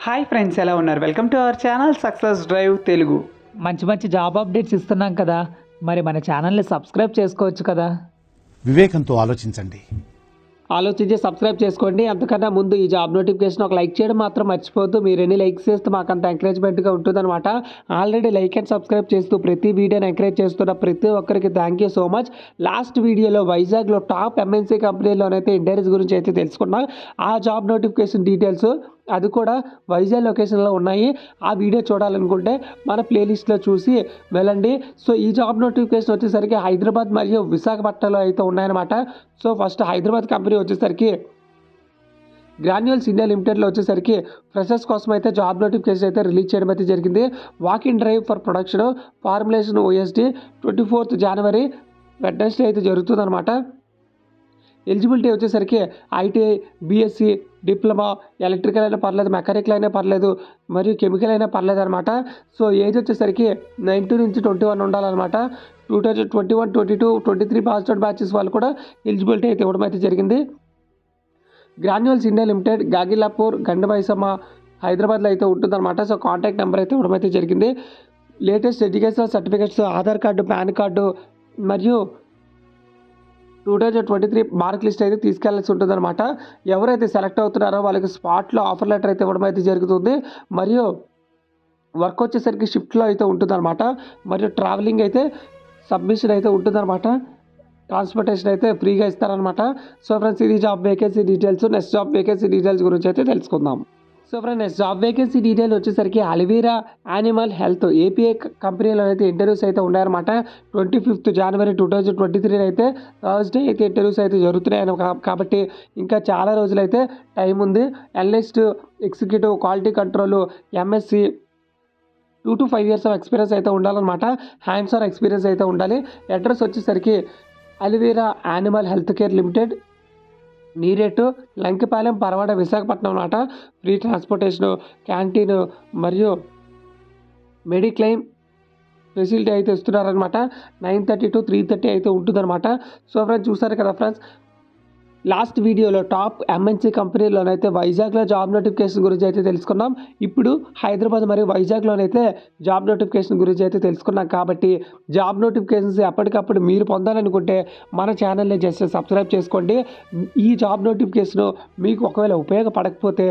Hi friends, ఎలా ఉన్నారు? Welcome to our channel success drive Telugu. మంచి మంచి జాబ్ అప్డేట్స్ ఇస్తున్నాం కదా, మరి మన ఛానల్ని సబ్స్క్రైబ్ చేసుకోవచ్చు కదా. వివేకంతో ఆలోచించండి. ఆలోచించి సబ్స్క్రైబ్ చేసుకోండి. అంతకన్నా ముందు ఈ జాబ్ నోటిఫికేషన్ ఒక లైక్ చేయడం మాత్రం మర్చిపోవద్దు. మీరు ఎన్ని లైక్స్ చేస్తే మాకు అంత ఎంకరేజ్మెంట్గా ఉంటుందన్నమాట. ఆల్రెడీ లైక్ అండ్ సబ్స్క్రైబ్ చేస్తూ ప్రతి వీడియోని ఎంకరేజ్ చేస్తున్న ప్రతి ఒక్కరికి thank you so much. Last వీడియోలో వైజాగ్లో టాప్ ఎంఎన్సీ కంపెనీలోనైతే ఇంటర్వ్యూస్ గురించి అయితే తెలుసుకున్నాం. ఆ జాబ్ నోటిఫికేషన్ డీటెయిల్స్ అది కూడా వైజాగ్ లొకేషన్లో ఉన్నాయి. ఆ వీడియో చూడాలనుకుంటే మన ప్లేలిస్ట్లో చూసి వెళ్ళండి. సో ఈ జాబ్ నోటిఫికేషన్ వచ్చేసరికి హైదరాబాద్ మరియు విశాఖపట్నంలో అయితే ఉన్నాయన్నమాట. సో ఫస్ట్ హైదరాబాద్ కంపెనీ వచ్చేసరికి గ్రాన్యూల్స్ ఇండియా లిమిటెడ్లో వచ్చేసరికి ఫ్రెషర్స్ కోసం అయితే జాబ్ నోటిఫికేషన్ అయితే రిలీజ్ చేయడం అయితే జరిగింది. Walk in drive for production formulation OSD 24th January Wednesday అయితే జరుగుతుందన్నమాట. ఎలిజిబిలిటీ వచ్చేసరికి ఐటీఐ, బీఎస్సీ, డిప్లొమా, ఎలక్ట్రికల్ అయినా పర్లేదు, మెకానికల్ అయినా పర్లేదు, మరియు కెమికల్ అయినా పర్లేదు అనమాట. సో ఏజ్ వచ్చేసరికి 19 నుంచి 21 ఉండాలన్నమాట. 2021, 22, 23 పాస్డ్ అవుట్ బ్యాచెస్ వాళ్ళు కూడా ఎలిజిబిలిటీ అయితే ఇవ్వడం అయితే జరిగింది. గ్రాన్యూల్స్ ఇండియా లిమిటెడ్, గాగిలాపూర్, గండమైసమ్మ, హైదరాబాద్లో అయితే ఉంటుందన్నమాట. సో కాంటాక్ట్ నెంబర్ అయితే ఇవ్వడం అయితే జరిగింది. Latest educational certificates, Aadhaar card, pan card మరియు 2023 మార్క్ లిస్ట్ అయితే తీసుకెళ్లాల్సి ఉంటుందన్నమాట. ఎవరైతే సెలెక్ట్ అవుతున్నారో వాళ్ళకి స్పాట్లో ఆఫర్ లెటర్ అయితే ఇవ్వడం అయితే జరుగుతుంది. మరియు వర్క్ వచ్చేసరికి షిఫ్ట్లో అయితే ఉంటుందన్నమాట. మరియు ట్రావెలింగ్ అయితే సబ్మిషన్ అయితే ఉంటుందన్నమాట. ట్రాన్స్పోర్టేషన్ అయితే ఫ్రీగా ఇస్తారనమాట. సో ఫ్రెండ్స్, ఇది job vacancy details. Next job vacancy details గురించి అయితే తెలుసుకుందాం. So friends, job vacancy detail వచ్చేసరికి అలివీరా యానిమల్ హెల్త్ ఏపీఐ కంపెనీలో అయితే ఇంటర్వ్యూస్ అయితే ఉన్నాయన్నమాట. 25th January 2023 అయితే థర్స్డే అయితే ఇంటర్వ్యూస్ అయితే జరుగుతున్నాయి కాబట్టి ఇంకా చాలా రోజులు అయితే టైం ఉంది. Analyst, executive, quality control, MSc 2 to 5 years of experience అయితే ఉండాలన్నమాట. హ్యాండ్స్ ఆన్ ఎక్స్పీరియన్స్ అయితే ఉండాలి. అడ్రస్ వచ్చేసరికి Alivira animal health care limited, Nereatu, Lankipalem, Parawada, Visakhapatnam అన్నమాట. ఫ్రీ ట్రాన్స్పోర్టేషను, క్యాంటీన్ మరియు మెడిక్లెయిమ్ ఫెసిలిటీ అయితే ఇస్తున్నారనమాట. 9:30 to 3:30 అయితే ఉంటుందన్నమాట. సో ఫ్రెండ్స్, చూసారు కదా ఫ్రెండ్స్, లాస్ట్ వీడియోలో టాప్ ఎంఎన్సీ కంపెనీలోనైతే వైజాగ్లో జాబ్ నోటిఫికేషన్ గురించి అయితే తెలుసుకున్నాం. ఇప్పుడు హైదరాబాద్ మరియు వైజాగ్లోనైతే జాబ్ నోటిఫికేషన్ గురించి అయితే తెలుసుకున్నాం. కాబట్టి జాబ్ నోటిఫికేషన్స్ ఎప్పటికప్పుడు మీరు పొందాలనుకుంటే మన ఛానల్ని జస్ట్ సబ్స్క్రైబ్ చేసుకోండి. ఈ జాబ్ నోటిఫికేషన్ మీకు ఒకవేళ ఉపయోగపడకపోతే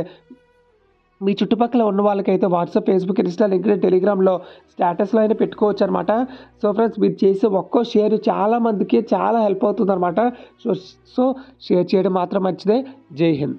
మీ చుట్టుపక్కల ఉన్న వాళ్ళకైతే వాట్సాప్, ఫేస్బుక్, ఇన్స్టా, లింక్డ్ఇన్, టెలిగ్రామ్లో స్టేటస్లో అయినా పెట్టుకోవచ్చు అనమాట. సో ఫ్రెండ్స్, మీరు చేసే ఒక్కో షేర్ చాలా మందికి చాలా హెల్ప్ అవుతుంది అనమాట. సో షేర్ చేయడం మాత్రం మంచిదే. జై హింద్.